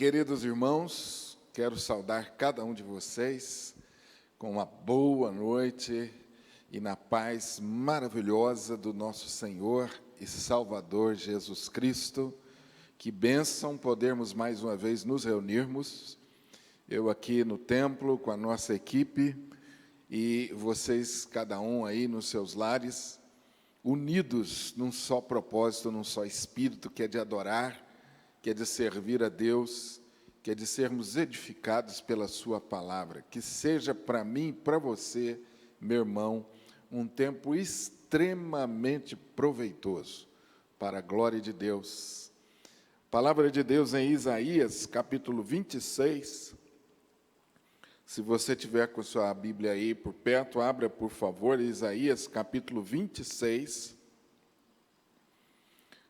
Queridos irmãos, quero saudar cada um de vocês com uma boa noite e na paz maravilhosa do nosso Senhor e Salvador Jesus Cristo. Que bênção podermos mais uma vez nos reunirmos, eu aqui no templo com a nossa equipe e vocês, cada um aí nos seus lares, unidos num só propósito, num só espírito, que é de adorar, que é de servir a Deus, que é de sermos edificados pela sua palavra. Que seja para mim e para você, meu irmão, um tempo extremamente proveitoso, para a glória de Deus. Palavra de Deus em Isaías, capítulo 26. Se você tiver com sua Bíblia aí por perto, abra, por favor, Isaías, capítulo 26.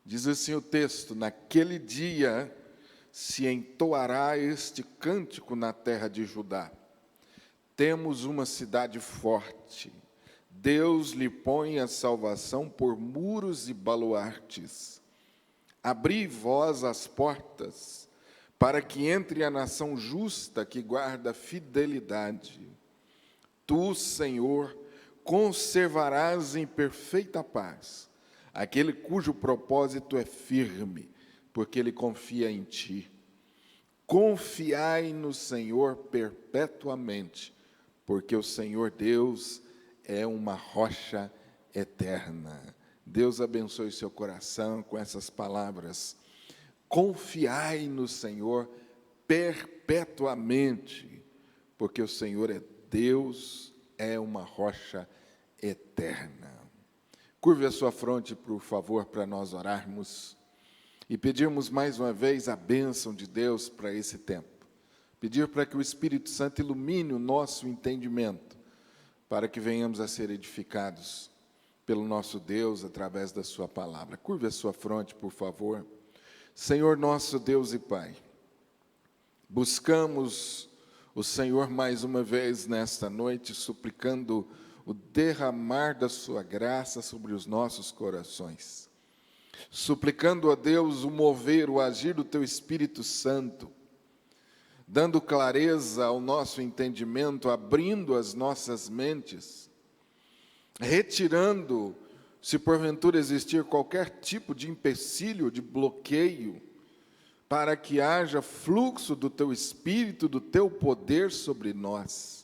Diz assim o texto: naquele dia se entoará este cântico na terra de Judá. Temos uma cidade forte, Deus lhe põe a salvação por muros e baluartes. Abri vós as portas, para que entre a nação justa que guarda fidelidade. Tu, Senhor, conservarás em perfeita paz aquele cujo propósito é firme, porque ele confia em ti. Confiai no Senhor perpetuamente, porque o Senhor Deus é uma rocha eterna. Deus abençoe seu coração com essas palavras. Confiai no Senhor perpetuamente, porque o Senhor é Deus, é uma rocha eterna. Curve a sua fronte, por favor, para nós orarmos e pedirmos mais uma vez a bênção de Deus para esse tempo. Pedir para que o Espírito Santo ilumine o nosso entendimento, para que venhamos a ser edificados pelo nosso Deus através da sua palavra. Curve a sua fronte, por favor. Senhor nosso Deus e Pai, buscamos o Senhor mais uma vez nesta noite, suplicando o derramar da sua graça sobre os nossos corações, suplicando a Deus o mover, o agir do teu Espírito Santo, dando clareza ao nosso entendimento, abrindo as nossas mentes, retirando, se porventura existir qualquer tipo de empecilho, de bloqueio, para que haja fluxo do teu Espírito, do teu poder sobre nós.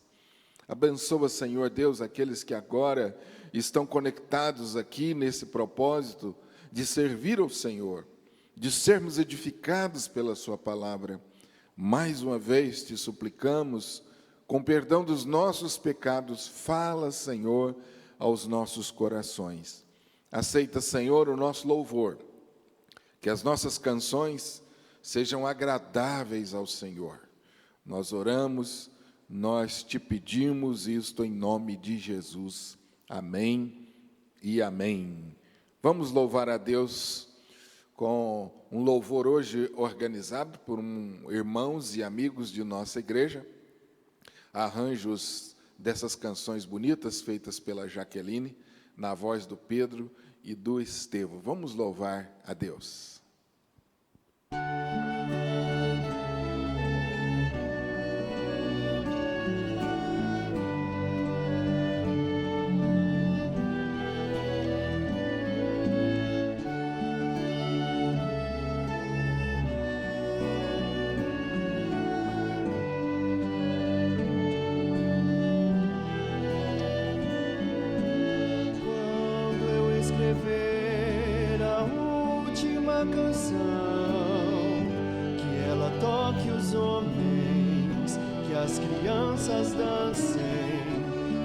Abençoa, Senhor Deus, aqueles que agora estão conectados aqui nesse propósito de servir ao Senhor, de sermos edificados pela sua palavra. Mais uma vez te suplicamos, com perdão dos nossos pecados, fala, Senhor, aos nossos corações. Aceita, Senhor, o nosso louvor, que as nossas canções sejam agradáveis ao Senhor. Nós oramos, nós te pedimos isto em nome de Jesus. Amém e amém. Vamos louvar a Deus com um louvor hoje organizado por irmãos e amigos de nossa igreja. Arranjos dessas canções bonitas feitas pela Jaqueline, na voz do Pedro e do Estevão. Vamos louvar a Deus. As crianças dancem,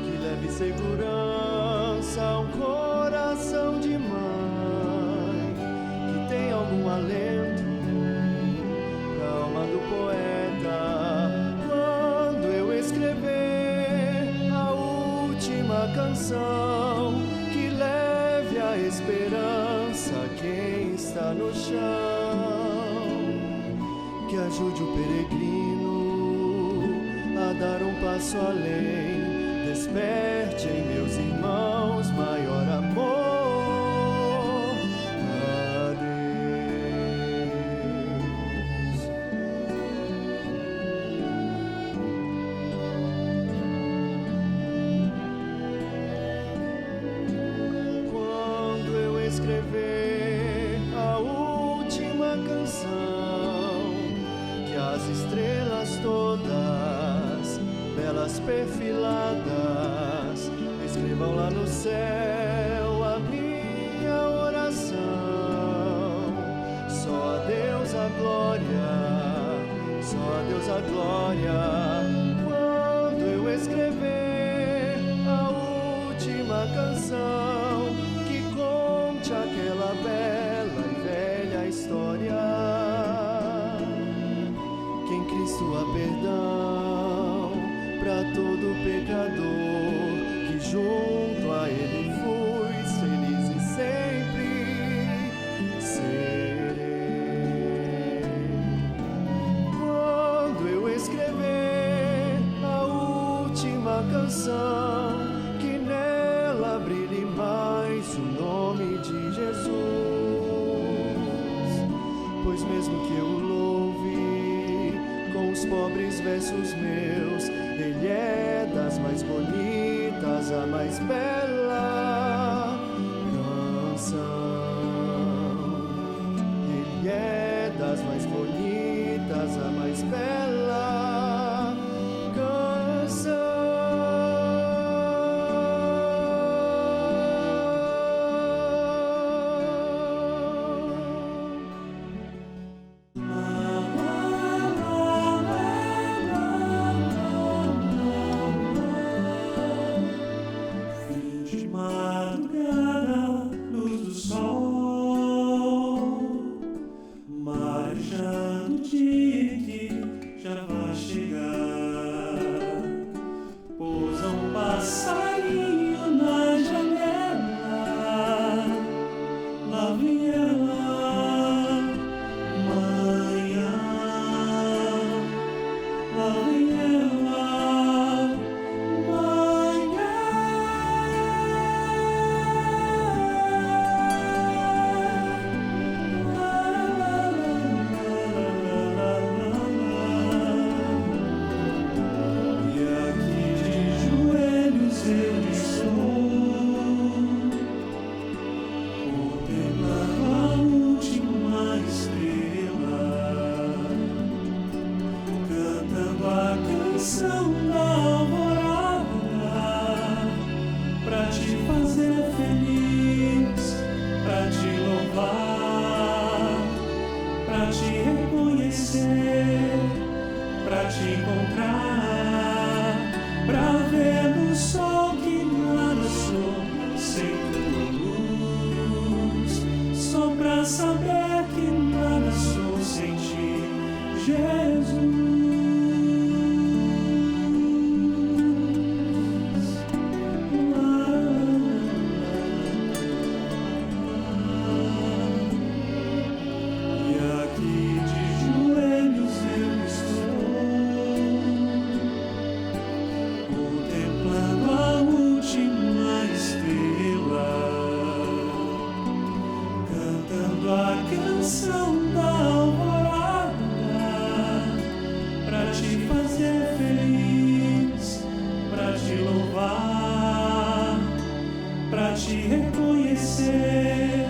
que leve segurança a um coração de mãe, que tem algum alento pra alma do poeta. Quando eu escrever a última canção, que leve a esperança a quem está no chão, que ajude o peregrino a dar um passo além, desperte em meus irmãos maior amor a Deus. as estrelas todas, belas perfiladas, escrevam lá no céu a minha oração. Só a Deus a glória, só a Deus a glória. Quando eu escrever a última canção, que conte aquela bela e velha história, que em Cristo há perdão para todo pecador, que junto a Ele fui feliz e sempre serei. Quando eu escrever a última canção, que nela brilhe mais o nome de Jesus, pois mesmo que eu o louve com os pobres versos meus, Ele é das mais bonitas, a mais bela canção. Ele é das mais bonitas, a mais bela canção. De madrugada, luz do sol, marejando o dia que já vai chegar. Pousa um passarinho na janela, lá vem ela, manhã, lá vem ela, pra te encontrar, pra ver no sol que nada sou sem tua luz, só pra saber que nada sou sem ti, Jesus. Pra te reconhecer,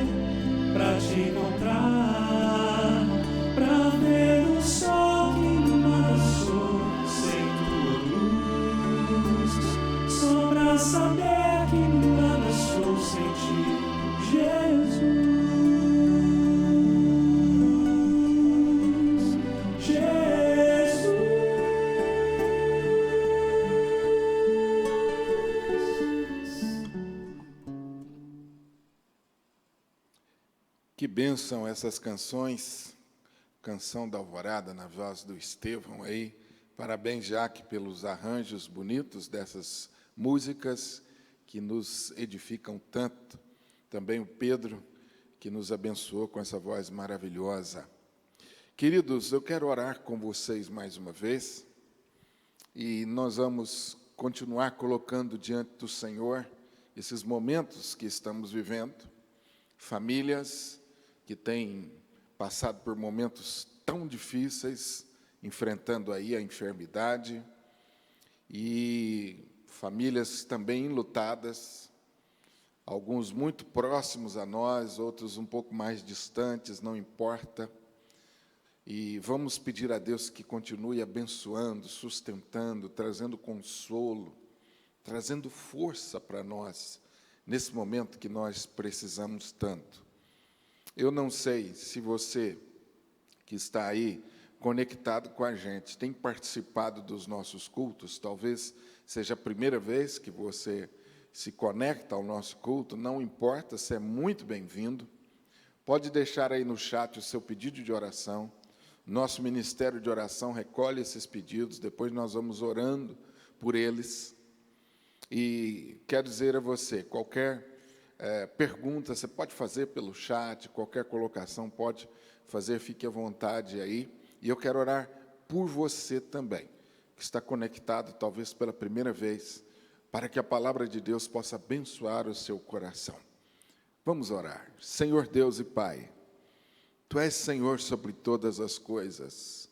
pra te encontrar, pra ver o sol que nada sou sem tua luz, só pra saber que nada sou sem ti, Jesus. Que bênção essas canções, Canção da Alvorada na voz do Estevão aí. Parabéns, Jaque, pelos arranjos bonitos dessas músicas que nos edificam tanto. Também o Pedro, que nos abençoou com essa voz maravilhosa. Queridos, eu quero orar com vocês mais uma vez e nós vamos continuar colocando diante do Senhor esses momentos que estamos vivendo, famílias que têm passado por momentos tão difíceis, enfrentando aí a enfermidade, e famílias também enlutadas, alguns muito próximos a nós, outros um pouco mais distantes, não importa. E vamos pedir a Deus que continue abençoando, sustentando, trazendo consolo, trazendo força para nós, nesse momento que nós precisamos tanto. Eu não sei se você que está aí conectado com a gente tem participado dos nossos cultos, talvez seja a primeira vez que você se conecta ao nosso culto, não importa, você é muito bem-vindo. Pode deixar aí no chat o seu pedido de oração. Nosso Ministério de Oração recolhe esses pedidos, depois nós vamos orando por eles. E quero dizer a você, qualquer pergunta você pode fazer pelo chat, qualquer colocação pode fazer, fique à vontade aí. E eu quero orar por você também, que está conectado talvez pela primeira vez, para que a palavra de Deus possa abençoar o seu coração. Vamos orar. Senhor Deus e Pai, Tu és Senhor sobre todas as coisas,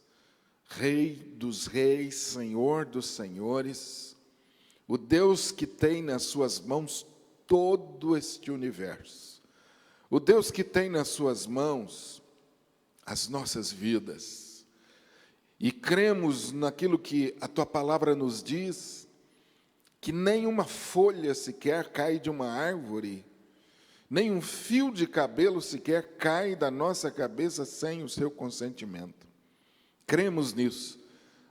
Rei dos reis, Senhor dos senhores, o Deus que tem nas suas mãos todo este universo, o Deus que tem nas suas mãos as nossas vidas. E cremos naquilo que a Tua palavra nos diz, que nenhuma folha sequer cai de uma árvore, nem um fio de cabelo sequer cai da nossa cabeça sem o Seu consentimento. Cremos nisso,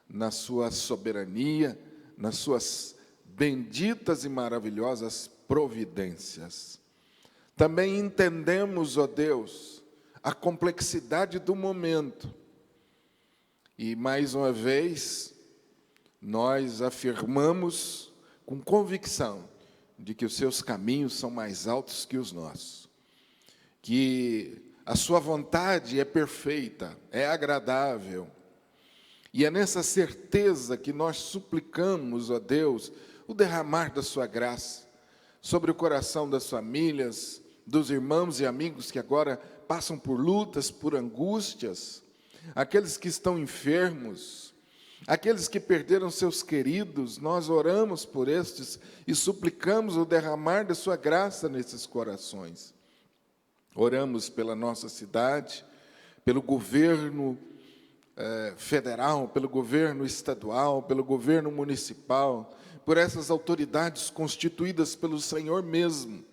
na Sua soberania, nas Suas benditas e maravilhosas providências. Também entendemos, ó Deus, a complexidade do momento. E, mais uma vez, nós afirmamos com convicção de que os Seus caminhos são mais altos que os nossos, que a Sua vontade é perfeita, é agradável, e é nessa certeza que nós suplicamos, ó Deus, o derramar da Sua graça sobre o coração das famílias, dos irmãos e amigos que agora passam por lutas, por angústias, aqueles que estão enfermos, aqueles que perderam seus queridos. Nós oramos por estes e suplicamos o derramar da Sua graça nesses corações. Oramos pela nossa cidade, pelo governo federal, pelo governo estadual, pelo governo municipal, por essas autoridades constituídas pelo Senhor mesmo,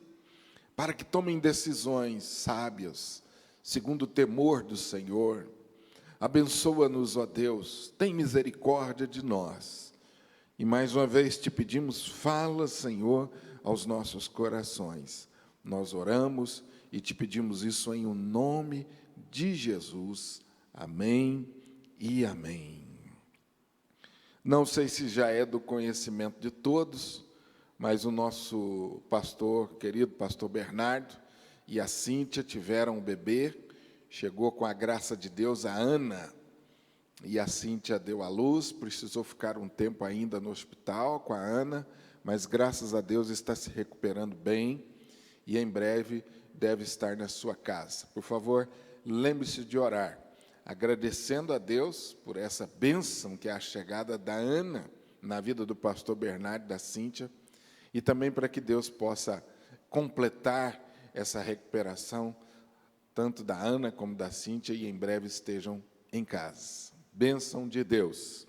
para que tomem decisões sábias, segundo o temor do Senhor. Abençoa-nos, ó Deus, tem misericórdia de nós. E mais uma vez te pedimos, fala, Senhor, aos nossos corações. Nós oramos e te pedimos isso em o nome de Jesus. Amém e amém. Não sei se já é do conhecimento de todos, mas o nosso pastor, querido pastor Bernardo, e a Cíntia tiveram um bebê. Chegou com a graça de Deus a Ana, e a Cíntia deu à luz, precisou ficar um tempo ainda no hospital com a Ana, mas graças a Deus está se recuperando bem, e em breve deve estar na sua casa. Por favor, lembre-se de orar, agradecendo a Deus por essa bênção que é a chegada da Ana na vida do pastor Bernardo e da Cíntia, e também para que Deus possa completar essa recuperação, tanto da Ana como da Cíntia, e em breve estejam em casa. Bênção de Deus.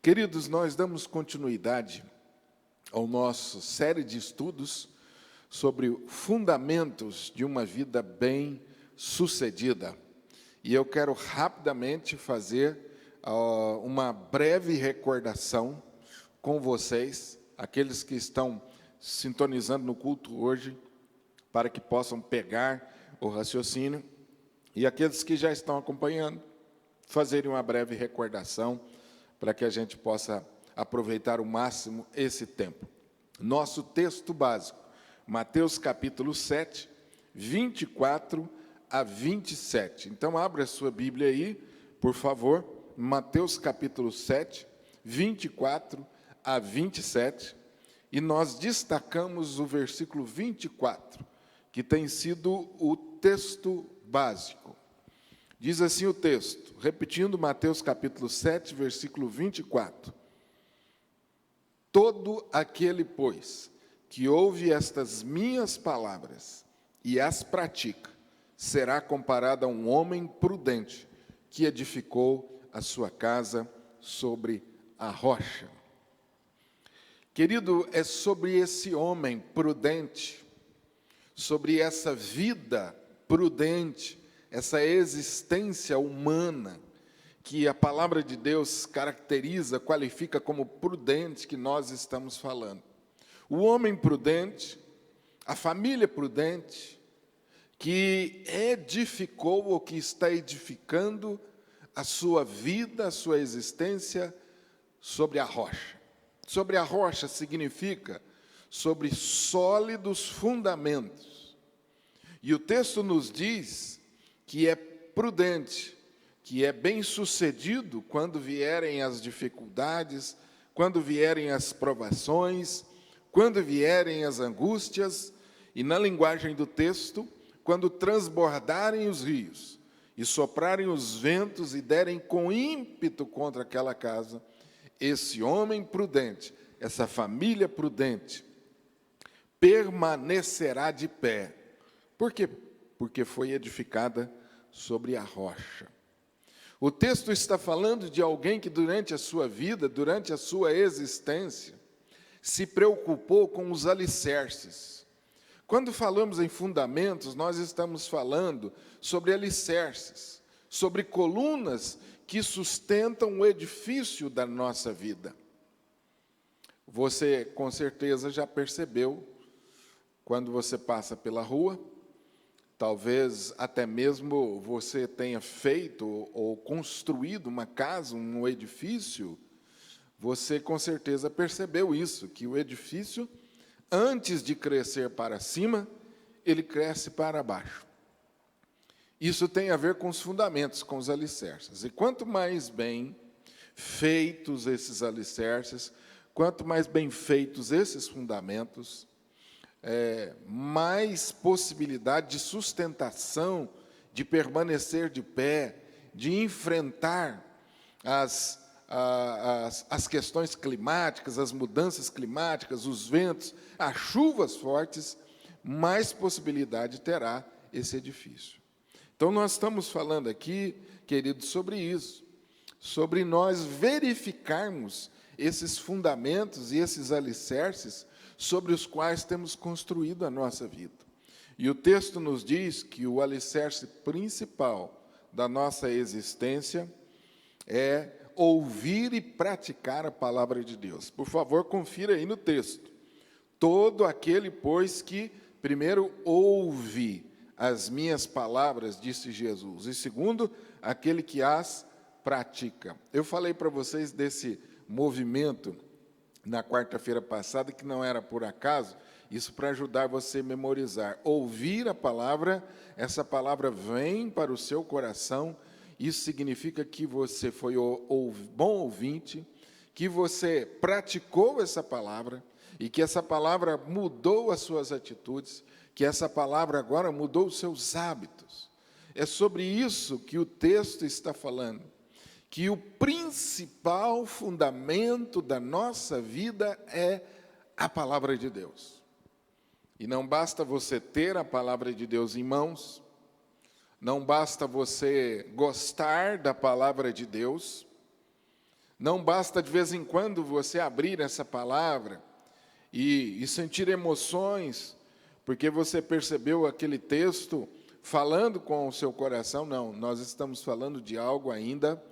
Queridos, nós damos continuidade ao nosso série de estudos sobre fundamentos de uma vida bem-sucedida. E eu quero rapidamente fazer uma breve recordação com vocês, aqueles que estão sintonizando no culto hoje, para que possam pegar o raciocínio, e aqueles que já estão acompanhando, fazerem uma breve recordação, para que a gente possa aproveitar ao máximo esse tempo. Nosso texto básico, Mateus capítulo 7, 24 a 27. Então, abra a sua Bíblia aí, por favor, Mateus capítulo 7, 24 a 27, e nós destacamos o versículo 24, que tem sido o texto básico. Diz assim o texto, repetindo Mateus capítulo 7, versículo 24. Todo aquele, pois, que ouve estas minhas palavras e as pratica, será comparado a um homem prudente, que edificou a sua casa sobre a rocha. Querido, é sobre esse homem prudente, sobre essa vida prudente, essa existência humana, que a palavra de Deus caracteriza, qualifica como prudente, que nós estamos falando. O homem prudente, a família prudente, que edificou ou que está edificando a sua vida, a sua existência sobre a rocha. Sobre a rocha significa sobre sólidos fundamentos. E o texto nos diz que é prudente, que é bem-sucedido quando vierem as dificuldades, quando vierem as provações, quando vierem as angústias, e na linguagem do texto, quando transbordarem os rios, e soprarem os ventos e derem com ímpeto contra aquela casa, esse homem prudente, essa família prudente, permanecerá de pé. Por quê? Porque foi edificada sobre a rocha. O texto está falando de alguém que durante a sua vida, durante a sua existência, se preocupou com os alicerces. Quando falamos em fundamentos, nós estamos falando sobre alicerces, sobre colunas que sustentam o edifício da nossa vida. Você, com certeza, já percebeu, quando você passa pela rua, talvez até mesmo você tenha feito ou construído uma casa, um edifício, você com certeza percebeu isso, que o edifício, antes de crescer para cima, ele cresce para baixo. Isso tem a ver com os fundamentos, com os alicerces. E quanto mais bem feitos esses alicerces, quanto mais bem feitos esses fundamentos, mais possibilidade de sustentação, de permanecer de pé, de enfrentar as questões climáticas, as mudanças climáticas, os ventos, as chuvas fortes, mais possibilidade terá esse edifício. Então, nós estamos falando aqui, queridos, sobre isso, sobre nós verificarmos esses fundamentos e esses alicerces sobre os quais temos construído a nossa vida. E o texto nos diz que o alicerce principal da nossa existência é ouvir e praticar a palavra de Deus. Por favor, confira aí no texto. Todo aquele, pois, que primeiro ouve as minhas palavras, disse Jesus, e segundo, aquele que as pratica. Eu falei para vocês desse movimento na quarta-feira passada, que não era por acaso, isso para ajudar você a memorizar. Ouvir a palavra, essa palavra vem para o seu coração, isso significa que você foi bom ouvinte, que você praticou essa palavra, e que essa palavra mudou as suas atitudes, que essa palavra agora mudou os seus hábitos. É sobre isso que o texto está falando, que o principal fundamento da nossa vida é a palavra de Deus. E não basta você ter a palavra de Deus em mãos, não basta você gostar da palavra de Deus, não basta de vez em quando você abrir essa palavra e sentir emoções, porque você percebeu aquele texto falando com o seu coração. Não, nós estamos falando de algo ainda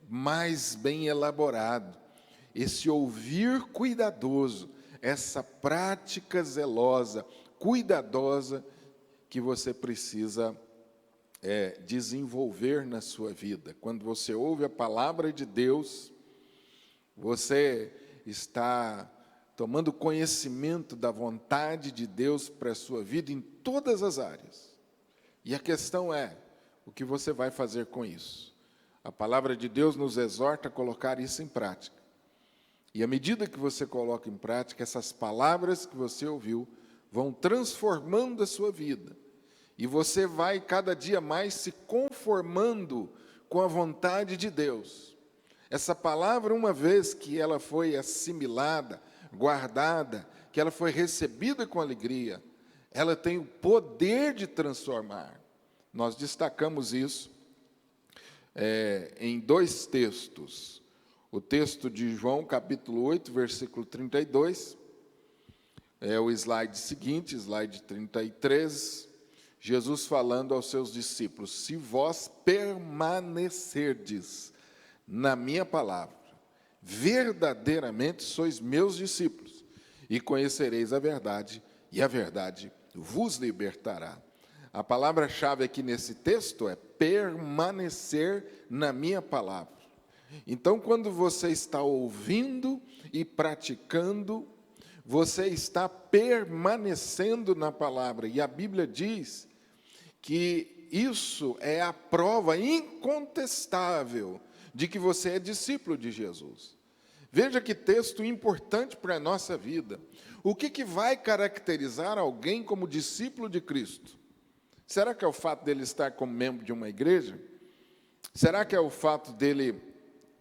mais bem elaborado. Esse ouvir cuidadoso, essa prática zelosa, cuidadosa, que você precisa desenvolver na sua vida. Quando você ouve a palavra de Deus, você está tomando conhecimento da vontade de Deus para a sua vida em todas as áreas. E a questão é, o que você vai fazer com isso? A palavra de Deus nos exorta a colocar isso em prática. E à medida que você coloca em prática, essas palavras que você ouviu vão transformando a sua vida. E você vai cada dia mais se conformando com a vontade de Deus. Essa palavra, uma vez que ela foi assimilada, guardada, que ela foi recebida com alegria, ela tem o poder de transformar. Nós destacamos isso em dois textos. O texto de João, capítulo 8, versículo 32, é o slide seguinte, slide 33, Jesus falando aos seus discípulos: se vós permanecerdes na minha palavra, verdadeiramente sois meus discípulos, e conhecereis a verdade, e a verdade vos libertará. A palavra-chave aqui nesse texto é permanecer na minha palavra. Então, quando você está ouvindo e praticando, você está permanecendo na palavra. E a Bíblia diz que isso é a prova incontestável de que você é discípulo de Jesus. Veja que texto importante para a nossa vida. O que vai caracterizar alguém como discípulo de Cristo? Será que é o fato dele estar como membro de uma igreja? Será que é o fato dele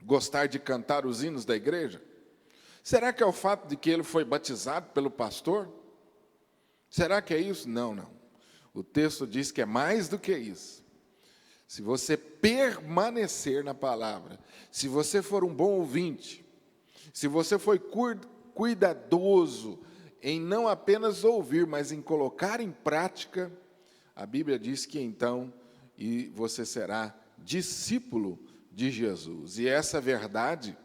gostar de cantar os hinos da igreja? Será que é o fato de que ele foi batizado pelo pastor? Será que é isso? Não. O texto diz que é mais do que isso. Se você permanecer na palavra, se você for um bom ouvinte, se você for cuidadoso em não apenas ouvir, mas em colocar em prática, a Bíblia diz que então você será discípulo de Jesus. E essa verdade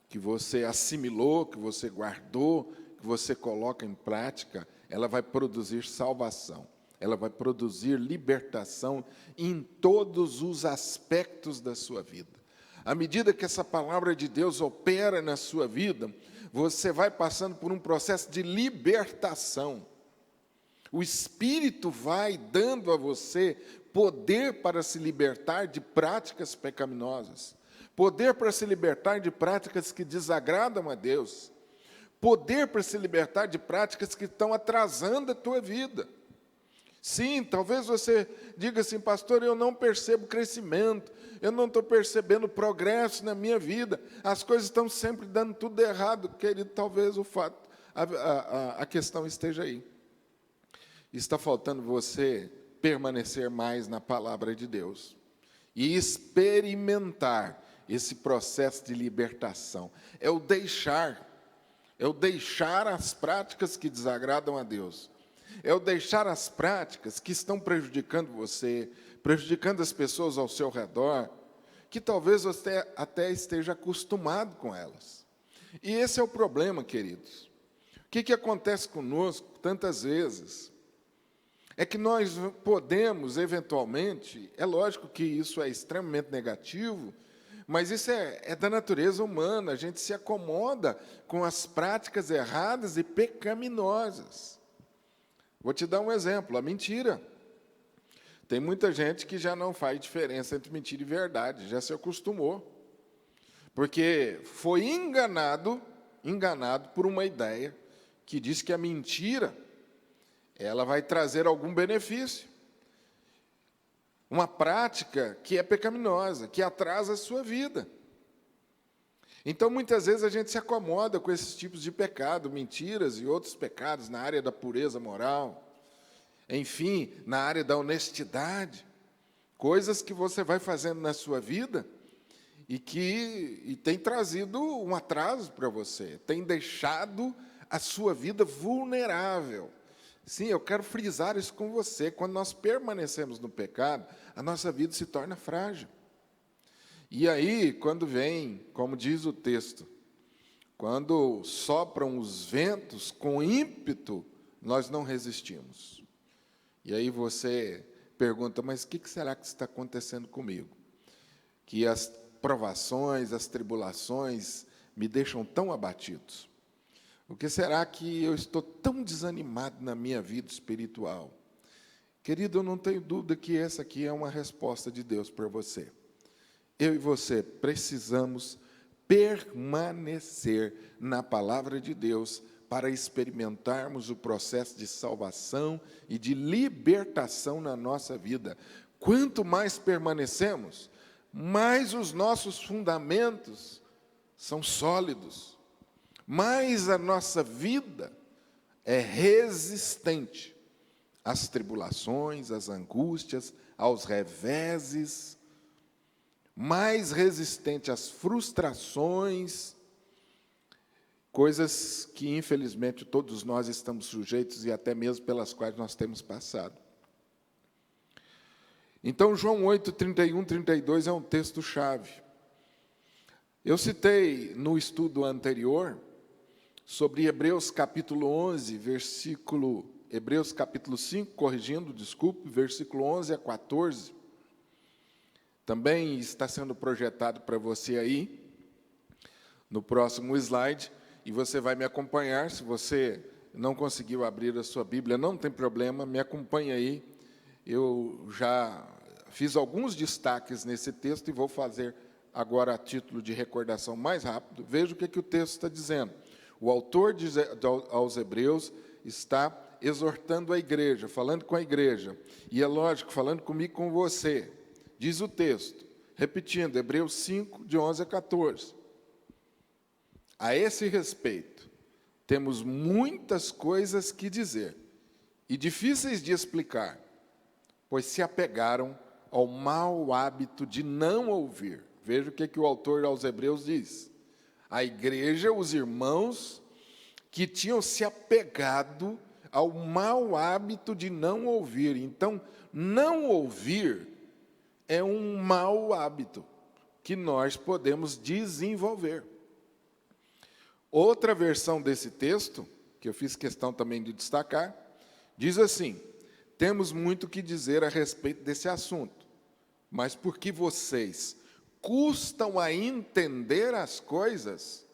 que você assimilou, que você guardou, que você coloca em prática, ela vai produzir salvação. Ela vai produzir libertação em todos os aspectos da sua vida. À medida que essa palavra de Deus opera na sua vida, você vai passando por um processo de libertação. O Espírito vai dando a você poder para se libertar de práticas pecaminosas, poder para se libertar de práticas que desagradam a Deus, poder para se libertar de práticas que estão atrasando a tua vida. Sim, talvez você diga assim: pastor, eu não percebo crescimento, eu não estou percebendo progresso na minha vida, as coisas estão sempre dando tudo errado. Querido, talvez a questão esteja aí. Está faltando você permanecer mais na palavra de Deus e experimentar esse processo de libertação. É o deixar as práticas que desagradam a Deus. É o deixar as práticas que estão prejudicando você, prejudicando as pessoas ao seu redor, que talvez você até esteja acostumado com elas. E esse é o problema, queridos. O que acontece conosco tantas vezes? É que nós podemos, eventualmente, é lógico que isso é extremamente negativo, mas isso é da natureza humana, a gente se acomoda com as práticas erradas e pecaminosas. Vou te dar um exemplo, a mentira. Tem muita gente que já não faz diferença entre mentira e verdade, já se acostumou. Porque foi enganado por uma ideia que diz que a mentira, ela vai trazer algum benefício. Uma prática que é pecaminosa, que atrasa a sua vida. Então, muitas vezes, a gente se acomoda com esses tipos de pecado, mentiras e outros pecados na área da pureza moral, enfim, na área da honestidade, coisas que você vai fazendo na sua vida e tem trazido um atraso para você, tem deixado a sua vida vulnerável. Sim, eu quero frisar isso com você. Quando nós permanecemos no pecado, a nossa vida se torna frágil. E aí, quando vem, como diz o texto, quando sopram os ventos com ímpeto, nós não resistimos. E aí você pergunta: mas o que será que está acontecendo comigo? Que as provações, as tribulações me deixam tão abatidos. O que será que eu estou tão desanimado na minha vida espiritual? Querido, eu não tenho dúvida que essa aqui é uma resposta de Deus para você. Eu e você precisamos permanecer na palavra de Deus para experimentarmos o processo de salvação e de libertação na nossa vida. Quanto mais permanecemos, mais os nossos fundamentos são sólidos, mais a nossa vida é resistente às tribulações, às angústias, aos reveses. mais resistente às frustrações, coisas que, infelizmente, todos nós estamos sujeitos e até mesmo pelas quais nós temos passado. Então, João 8, 31, 32 é um texto-chave. Eu citei no estudo anterior sobre Hebreus capítulo 11, Hebreus capítulo 5, versículo 11 a 14. Também está sendo projetado para você aí, no próximo slide, e você vai me acompanhar. Se você não conseguiu abrir a sua Bíblia, não tem problema, me acompanhe aí. Eu já fiz alguns destaques nesse texto e vou fazer agora a título de recordação mais rápido. Veja o que o texto está dizendo. O autor aos Hebreus está exortando a igreja, falando com a igreja, e é lógico, falando comigo e com você. Diz o texto, repetindo, Hebreus 5, de 11 a 14. A esse respeito, temos muitas coisas que dizer, e difíceis de explicar, pois se apegaram ao mau hábito de não ouvir. Veja o que o autor aos Hebreus diz. A igreja, os irmãos que tinham se apegado ao mau hábito de não ouvir. Então, não ouvir é um mau hábito que nós podemos desenvolver. Outra versão desse texto, que eu fiz questão também de destacar, diz assim: temos muito que dizer a respeito desse assunto, mas porque vocês custam a entender as coisas,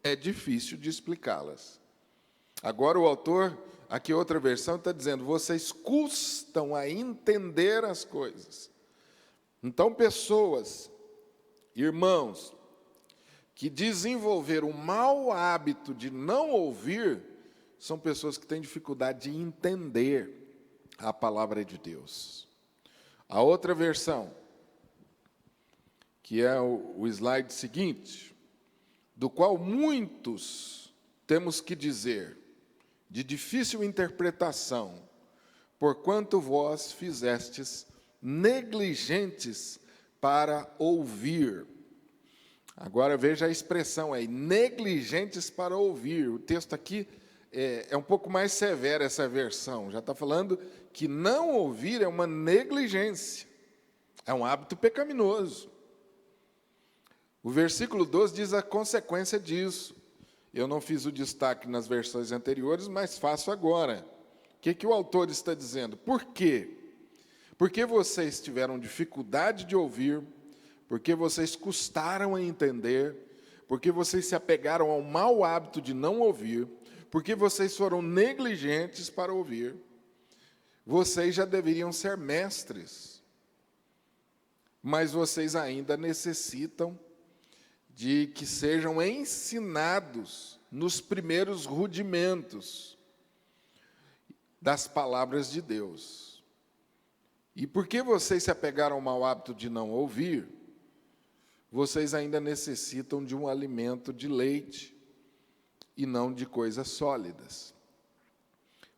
é difícil de explicá-las. Agora o autor, aqui outra versão, está dizendo, vocês custam a entender as coisas. Então, pessoas, irmãos, que desenvolveram o mau hábito de não ouvir, são pessoas que têm dificuldade de entender a palavra de Deus. A outra versão, que é o slide seguinte, do qual muitos temos que dizer, de difícil interpretação, porquanto vós fizestes negligentes para ouvir. Agora veja a expressão aí, negligentes para ouvir. O texto aqui é um pouco mais severo, essa versão. Já está falando que não ouvir é uma negligência, é um hábito pecaminoso. O versículo 12 diz a consequência disso. Eu não fiz o destaque nas versões anteriores, mas faço agora. O que o autor está dizendo? Por quê? Porque vocês tiveram dificuldade de ouvir, porque vocês custaram a entender, porque vocês se apegaram ao mau hábito de não ouvir, porque vocês foram negligentes para ouvir, vocês já deveriam ser mestres, mas vocês ainda necessitam de que sejam ensinados nos primeiros rudimentos das palavras de Deus. E porque vocês se apegaram ao mau hábito de não ouvir, vocês ainda necessitam de um alimento de leite e não de coisas sólidas.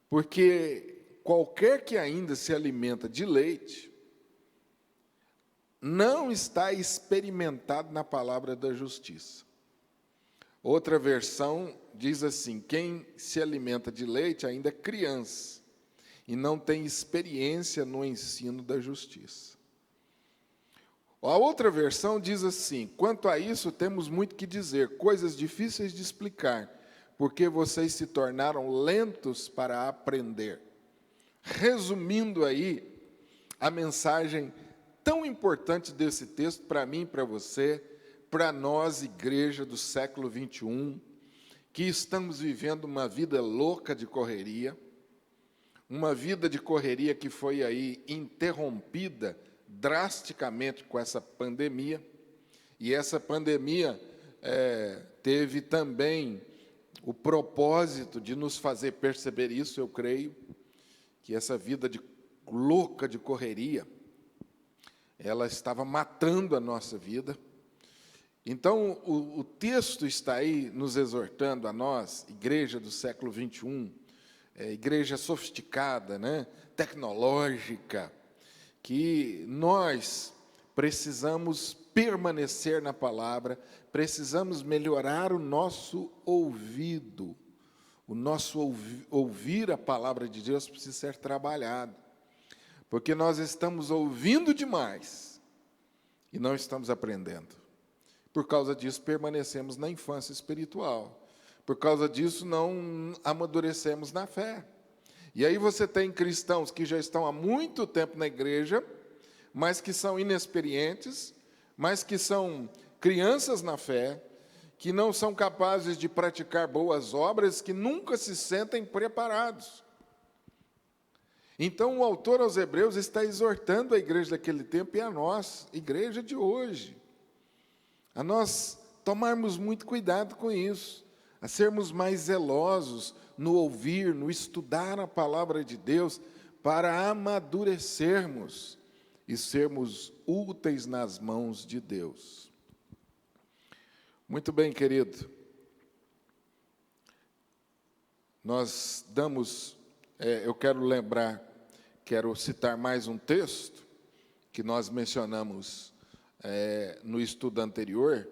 Porque qualquer que ainda se alimenta de leite, não está experimentado na palavra da justiça. Outra versão diz assim, quem se alimenta de leite ainda é criança, e não tem experiência no ensino da justiça. A outra versão diz assim, quanto a isso temos muito que dizer, coisas difíceis de explicar, porque vocês se tornaram lentos para aprender. Resumindo aí a mensagem tão importante desse texto para mim e para você, para nós, igreja do século 21, que estamos vivendo uma vida louca de correria, uma vida de correria que foi aí interrompida drasticamente com essa pandemia, e essa pandemia teve também o propósito de nos fazer perceber isso, eu creio, que essa vida louca de correria, ela estava matando a nossa vida. Então, o texto está aí nos exortando a nós, igreja do século 21, igreja sofisticada, né, tecnológica, que nós precisamos permanecer na palavra, precisamos melhorar o nosso ouvido. O nosso ouvir a palavra de Deus precisa ser trabalhado, porque nós estamos ouvindo demais e não estamos aprendendo. Por causa disso, permanecemos na infância espiritual. Por causa disso, não amadurecemos na fé. E aí você tem cristãos que já estão há muito tempo na igreja, mas que são inexperientes, mas que são crianças na fé, que não são capazes de praticar boas obras, que nunca se sentem preparados. Então, o autor aos Hebreus está exortando a igreja daquele tempo e a nós, igreja de hoje, a nós tomarmos muito cuidado com isso, a sermos mais zelosos no ouvir, no estudar a palavra de Deus, para amadurecermos e sermos úteis nas mãos de Deus. Muito bem, querido. Nós damos, eu quero citar mais um texto que nós mencionamos no estudo anterior,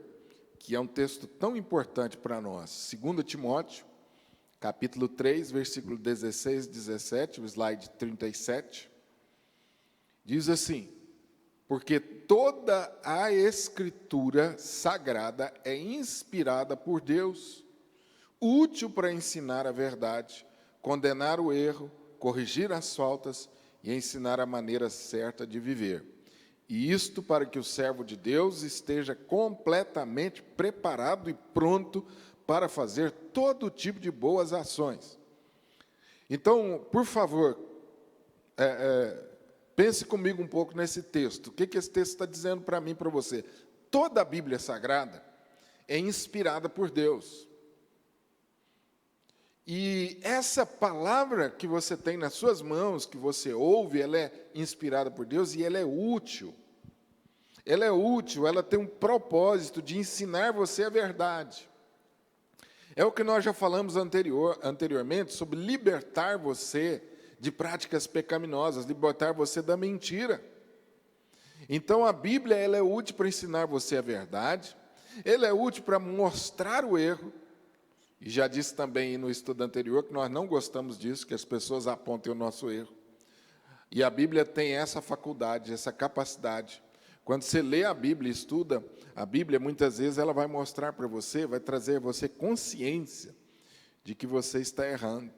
que é um texto tão importante para nós. 2 Timóteo, capítulo 3, versículo 16 e 17, o slide 37. Diz assim: porque toda a Escritura sagrada é inspirada por Deus, útil para ensinar a verdade, condenar o erro, corrigir as faltas e ensinar a maneira certa de viver. E isto para que o servo de Deus esteja completamente preparado e pronto para fazer todo tipo de boas ações. Então, por favor, pense comigo um pouco nesse texto. O que esse texto está dizendo para mim e para você? Toda a Bíblia Sagrada é inspirada por Deus. E essa palavra que você tem nas suas mãos, que você ouve, ela é inspirada por Deus e ela é útil. Ela é útil, ela tem um propósito de ensinar você a verdade. É o que nós já falamos anteriormente sobre libertar você de práticas pecaminosas, libertar você da mentira. Então a Bíblia ela é útil para ensinar você a verdade, ela é útil para mostrar o erro, e já disse também no estudo anterior que nós não gostamos disso, que as pessoas apontem o nosso erro. E a Bíblia tem essa faculdade, essa capacidade. Quando você lê a Bíblia, estuda a Bíblia, muitas vezes ela vai mostrar para você, vai trazer a você consciência de que você está errando,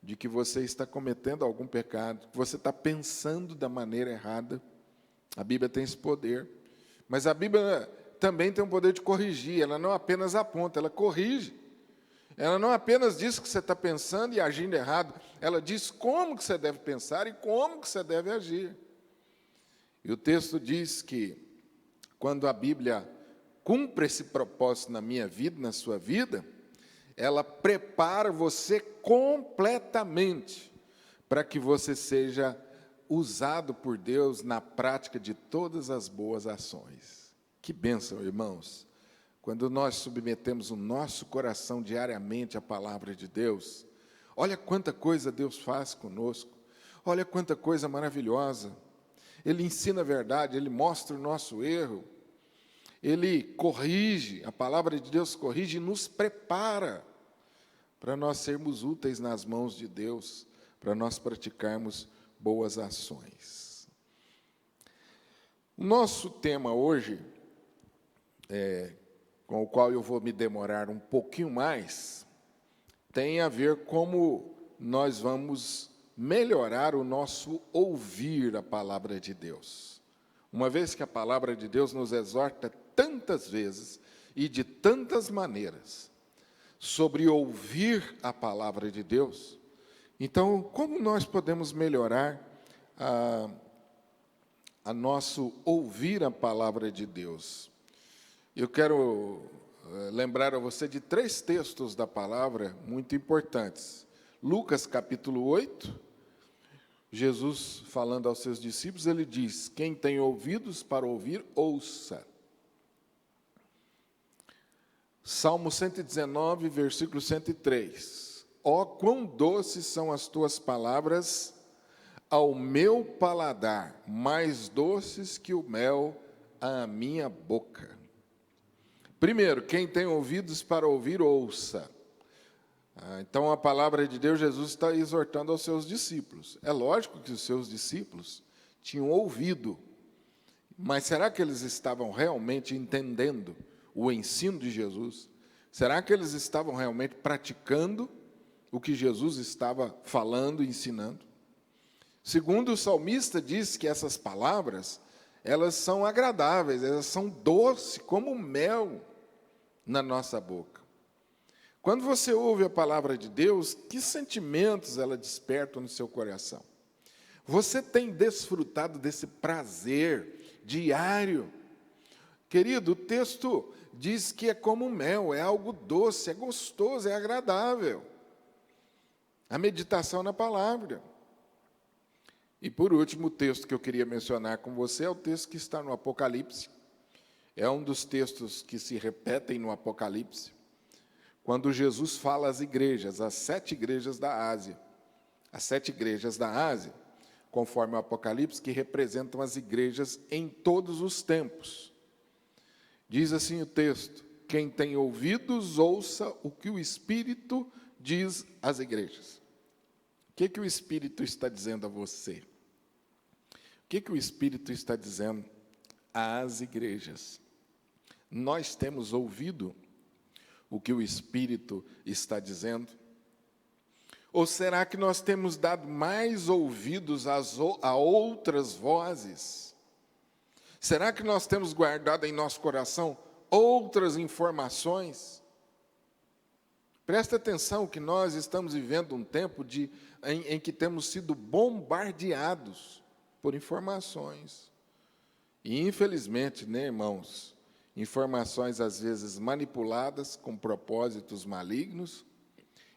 de que você está cometendo algum pecado, que você está pensando da maneira errada. A Bíblia tem esse poder. Mas a Bíblia também tem o poder de corrigir, ela não apenas aponta, ela corrige. Ela não apenas diz que você está pensando e agindo errado, ela diz como que você deve pensar e como que você deve agir. E o texto diz que, quando a Bíblia cumpre esse propósito na minha vida, na sua vida, ela prepara você completamente para que você seja usado por Deus na prática de todas as boas ações. Que bênção, irmãos! Quando nós submetemos o nosso coração diariamente à palavra de Deus, olha quanta coisa Deus faz conosco, olha quanta coisa maravilhosa. Ele ensina a verdade, Ele mostra o nosso erro, Ele corrige, a palavra de Deus corrige e nos prepara para nós sermos úteis nas mãos de Deus, para nós praticarmos boas ações. O nosso tema hoje, com o qual eu vou me demorar um pouquinho mais, tem a ver como nós vamos melhorar o nosso ouvir a palavra de Deus. Uma vez que a palavra de Deus nos exorta tantas vezes e de tantas maneiras sobre ouvir a palavra de Deus, então como nós podemos melhorar a nosso ouvir a palavra de Deus? Eu quero lembrar a você de 3 textos da palavra muito importantes. Lucas, capítulo 8, Jesus, falando aos seus discípulos, ele diz: quem tem ouvidos para ouvir, ouça. Salmo 119, versículo 103. Ó, quão doces são as tuas palavras ao meu paladar, mais doces que o mel à minha boca. Primeiro, quem tem ouvidos para ouvir, ouça. Então, a palavra de Deus, Jesus está exortando aos seus discípulos. É lógico que os seus discípulos tinham ouvido, mas será que eles estavam realmente entendendo o ensino de Jesus? Será que eles estavam realmente praticando o que Jesus estava falando e ensinando? Segundo o salmista diz que essas palavras, elas são agradáveis, elas são doces como mel na nossa boca. Quando você ouve a palavra de Deus, que sentimentos ela desperta no seu coração? Você tem desfrutado desse prazer diário? Querido, o texto diz que é como mel, é algo doce, é gostoso, é agradável. A meditação na palavra. E por último, o texto que eu queria mencionar com você é o texto que está no Apocalipse. É um dos textos que se repetem no Apocalipse, quando Jesus fala às igrejas, às 7 igrejas da Ásia. As 7 igrejas da Ásia, conforme o Apocalipse, que representam as igrejas em todos os tempos. Diz assim o texto: quem tem ouvidos, ouça o que o Espírito diz às igrejas. O que o Espírito está dizendo a você? O que o Espírito está dizendo às igrejas? Nós temos ouvido o que o Espírito está dizendo? Ou será que nós temos dado mais ouvidos a outras vozes? Será que nós temos guardado em nosso coração outras informações? Presta atenção que nós estamos vivendo um tempo em que temos sido bombardeados por informações. E, infelizmente, né, irmãos, informações às vezes manipuladas com propósitos malignos,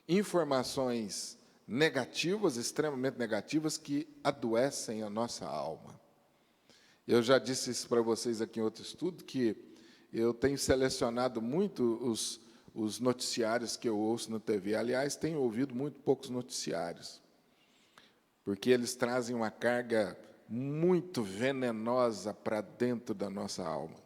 informações negativas, extremamente negativas, que adoecem a nossa alma. Eu já disse isso para vocês aqui em outro estudo, que eu tenho selecionado muito os noticiários que eu ouço na TV. Aliás, tenho ouvido muito poucos noticiários, porque eles trazem uma carga muito venenosa para dentro da nossa alma.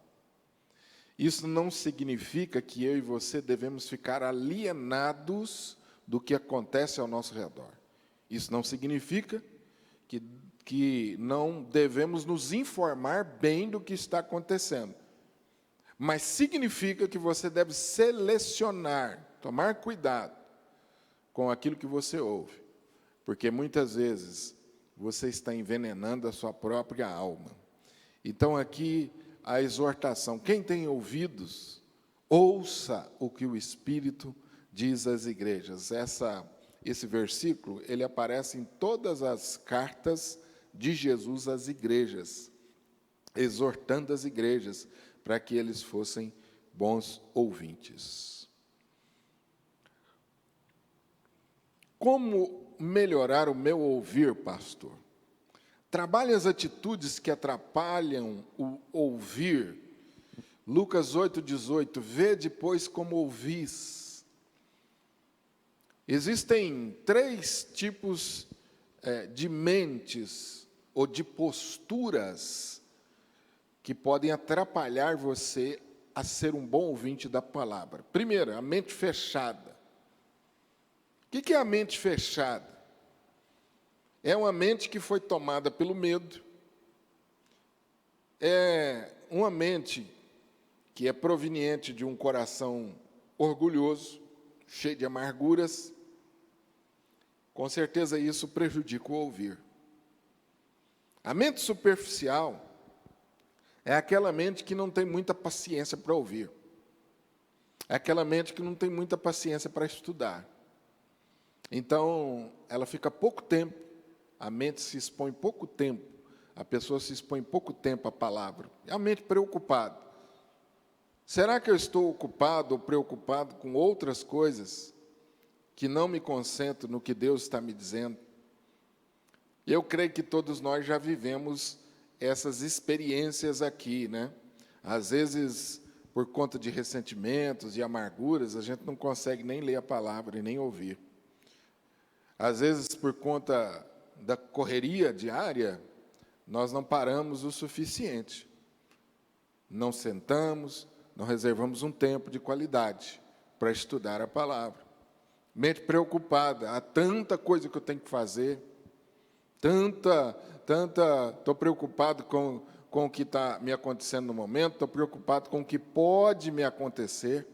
Isso não significa que eu e você devemos ficar alienados do que acontece ao nosso redor. Isso não significa que não devemos nos informar bem do que está acontecendo. Mas significa que você deve selecionar, tomar cuidado com aquilo que você ouve. Porque muitas vezes você está envenenando a sua própria alma. Então aqui a exortação: quem tem ouvidos, ouça o que o Espírito diz às igrejas. Esse versículo, ele aparece em todas as cartas de Jesus às igrejas, exortando as igrejas para que eles fossem bons ouvintes. Como melhorar o meu ouvir, pastor? Trabalhe as atitudes que atrapalham o ouvir. Lucas 8,18, vede, pois, como ouvis. Existem 3 tipos de mentes ou de posturas que podem atrapalhar você a ser um bom ouvinte da palavra. Primeiro, a mente fechada. O que é a mente fechada? É uma mente que foi tomada pelo medo. É uma mente que é proveniente de um coração orgulhoso, cheio de amarguras. Com certeza isso prejudica o ouvir. A mente superficial é aquela mente que não tem muita paciência para ouvir. É aquela mente que não tem muita paciência para estudar. Então, ela fica pouco tempo, a mente se expõe pouco tempo, a pessoa se expõe pouco tempo à palavra. É a mente preocupada. Será que eu estou ocupado ou preocupado com outras coisas que não me concentro no que Deus está me dizendo? Eu creio que todos nós já vivemos essas experiências aqui, né? Às vezes, por conta de ressentimentos e amarguras, a gente não consegue nem ler a palavra e nem ouvir. Às vezes, por conta da correria diária, nós não paramos o suficiente não sentamos, não reservamos um tempo de qualidade para estudar a palavra. Mente preocupada, há tanta coisa que eu tenho que fazer, estou preocupado com o que está me acontecendo no momento, estou preocupado com o que pode me acontecer,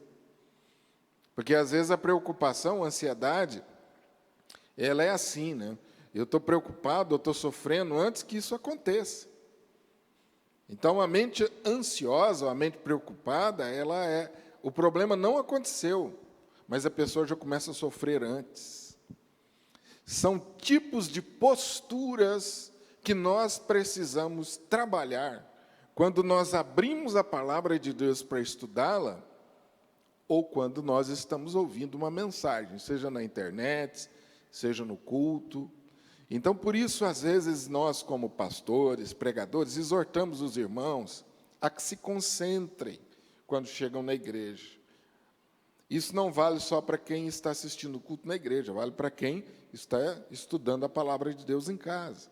porque às vezes a preocupação, a ansiedade, ela é assim, né? Eu estou preocupado, eu estou sofrendo antes que isso aconteça. Então, a mente ansiosa, a mente preocupada, o problema não aconteceu, mas a pessoa já começa a sofrer antes. São tipos de posturas que nós precisamos trabalhar quando nós abrimos a palavra de Deus para estudá-la, ou quando nós estamos ouvindo uma mensagem, seja na internet, seja no culto. Então, por isso, às vezes, nós, como pastores, pregadores, exortamos os irmãos a que se concentrem quando chegam na igreja. Isso não vale só para quem está assistindo o culto na igreja, vale para quem está estudando a palavra de Deus em casa.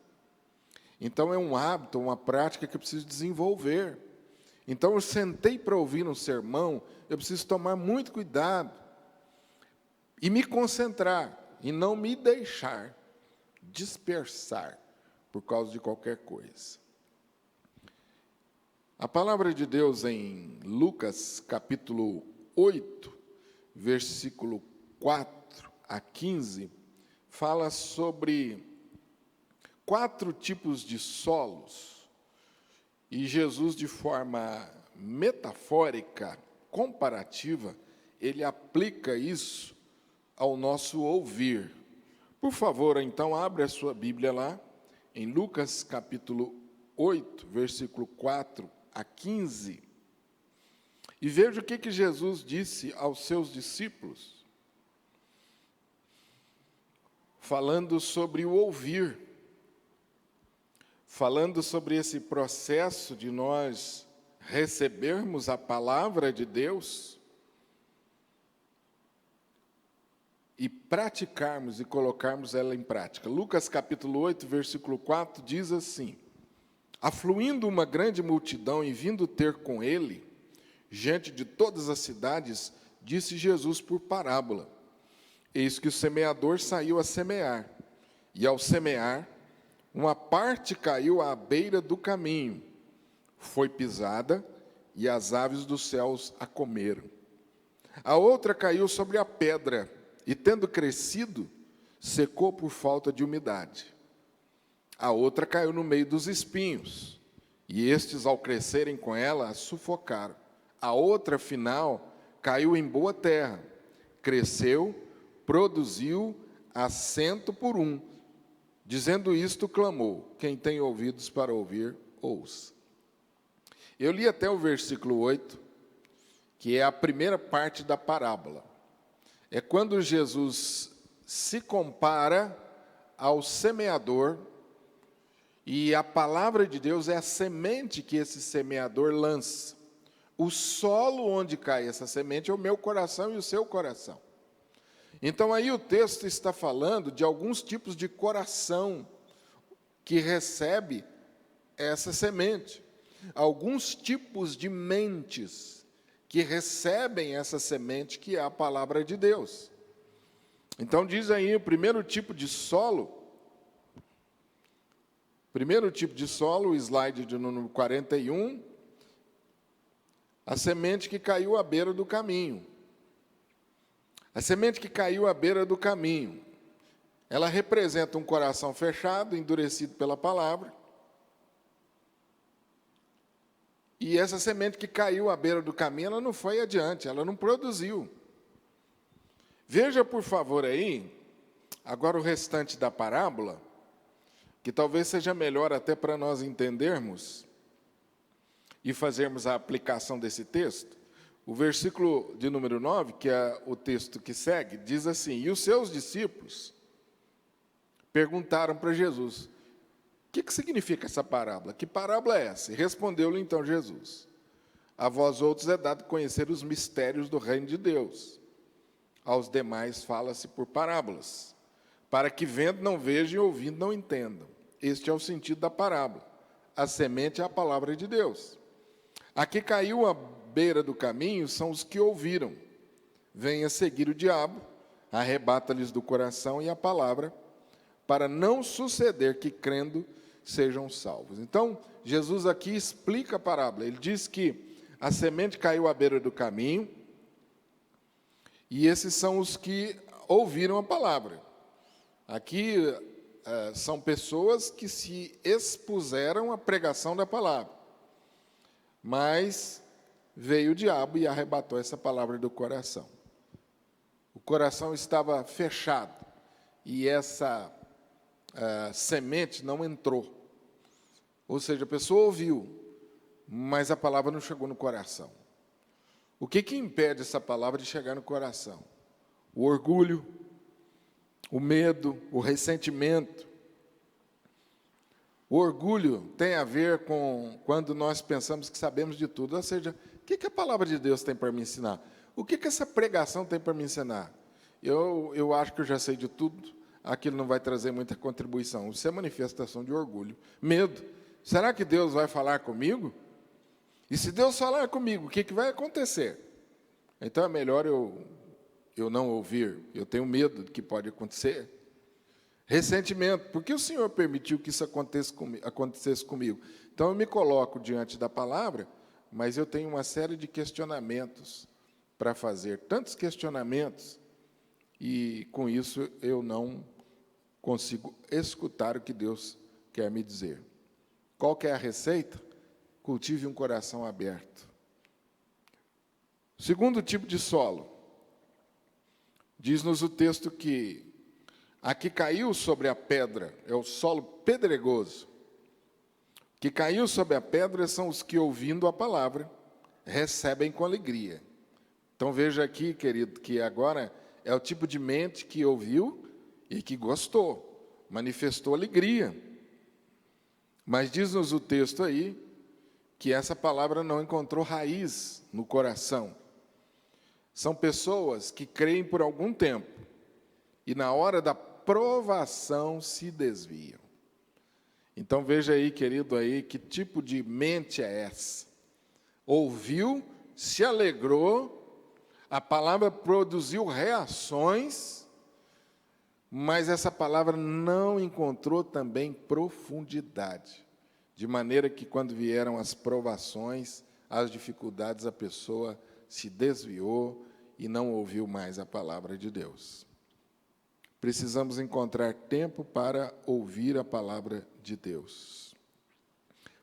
Então, é um hábito, uma prática que eu preciso desenvolver. Então, eu sentei para ouvir um sermão, eu preciso tomar muito cuidado e me concentrar, e não me deixar dispersar por causa de qualquer coisa. A palavra de Deus em Lucas, capítulo 8, versículo 4 a 15, fala sobre 4 tipos de solos, e Jesus, de forma metafórica, comparativa, ele aplica isso ao nosso ouvir. Por favor, então, abre a sua Bíblia lá, em Lucas capítulo 8, versículo 4 a 15, e veja o que Jesus disse aos seus discípulos, falando sobre o ouvir, falando sobre esse processo de nós recebermos a palavra de Deus e praticarmos e colocarmos ela em prática. Lucas capítulo 8, versículo 4, diz assim: afluindo uma grande multidão e vindo ter com ele gente de todas as cidades, disse Jesus por parábola: eis que o semeador saiu a semear, e ao semear, uma parte caiu à beira do caminho, foi pisada, e as aves dos céus a comeram. A outra caiu sobre a pedra, e tendo crescido, secou por falta de umidade. A outra caiu no meio dos espinhos, e estes, ao crescerem com ela, a sufocaram. A outra, afinal, caiu em boa terra, cresceu, produziu a 100 por 1. Dizendo isto, clamou: quem tem ouvidos para ouvir, ouça. Eu li até o versículo 8, que é a primeira parte da parábola. É quando Jesus se compara ao semeador, e a palavra de Deus é a semente que esse semeador lança. O solo onde cai essa semente é o meu coração e o seu coração. Então, aí o texto está falando de alguns tipos de coração que recebe essa semente. Alguns tipos de mentes que recebem essa semente, que é a palavra de Deus. Então, diz aí o primeiro tipo de solo. Primeiro tipo de solo, o slide de número 41, a semente que caiu à beira do caminho. A semente que caiu à beira do caminho, ela representa um coração fechado, endurecido pela palavra. E essa semente que caiu à beira do caminho, ela não foi adiante, ela não produziu. Veja, por favor, aí, agora o restante da parábola, que talvez seja melhor até para nós entendermos e fazermos a aplicação desse texto. O versículo de número 9, que é o texto que segue, diz assim: e os seus discípulos perguntaram para Jesus: o que significa essa parábola? Que parábola é essa? E respondeu-lhe então Jesus: a vós outros é dado conhecer os mistérios do reino de Deus. Aos demais fala-se por parábolas, para que vendo não vejam e ouvindo não entendam. Este é o sentido da parábola. A semente é a palavra de Deus. A que caiu à beira do caminho são os que ouviram. Venha seguir o diabo, arrebata-lhes do coração e a palavra, para não suceder que, crendo, sejam salvos. Então, Jesus aqui explica a parábola. Ele diz que a semente caiu à beira do caminho, e esses são os que ouviram a palavra. Aqui são pessoas que se expuseram à pregação da palavra, mas veio o diabo e arrebatou essa palavra do coração. O coração estava fechado e essa semente não entrou. Ou seja, a pessoa ouviu, mas a palavra não chegou no coração. O que impede essa palavra de chegar no coração? O orgulho, o medo, o ressentimento. O orgulho tem a ver com quando nós pensamos que sabemos de tudo. Ou seja, o que a palavra de Deus tem para me ensinar? O que essa pregação tem para me ensinar? Eu acho que eu já sei de tudo, aquilo não vai trazer muita contribuição. Isso é manifestação de orgulho. Medo. Será que Deus vai falar comigo? E se Deus falar comigo, o que vai acontecer? Então é melhor eu não ouvir. Eu tenho medo do que pode acontecer. Ressentimento. Por que o Senhor permitiu que isso acontecesse comigo? Então eu me coloco diante da palavra, mas eu tenho uma série de questionamentos para fazer. Tantos questionamentos, e com isso eu não consigo escutar o que Deus quer me dizer. Qual que é a receita? Cultive um coração aberto. Segundo tipo de solo, diz-nos o texto que a que caiu sobre a pedra é o solo pedregoso. Que caiu sobre a pedra são os que, ouvindo a palavra, recebem com alegria. Então veja aqui, querido, que agora é o tipo de mente que ouviu e que gostou, manifestou alegria. Mas diz-nos o texto aí que essa palavra não encontrou raiz no coração. São pessoas que creem por algum tempo e na hora da provação se desviam. Então veja aí, querido, aí que tipo de mente é essa? Ouviu, se alegrou, a palavra produziu reações, mas essa palavra não encontrou também profundidade, de maneira que quando vieram as provações, as dificuldades, a pessoa se desviou e não ouviu mais a palavra de Deus. Precisamos encontrar tempo para ouvir a palavra de Deus,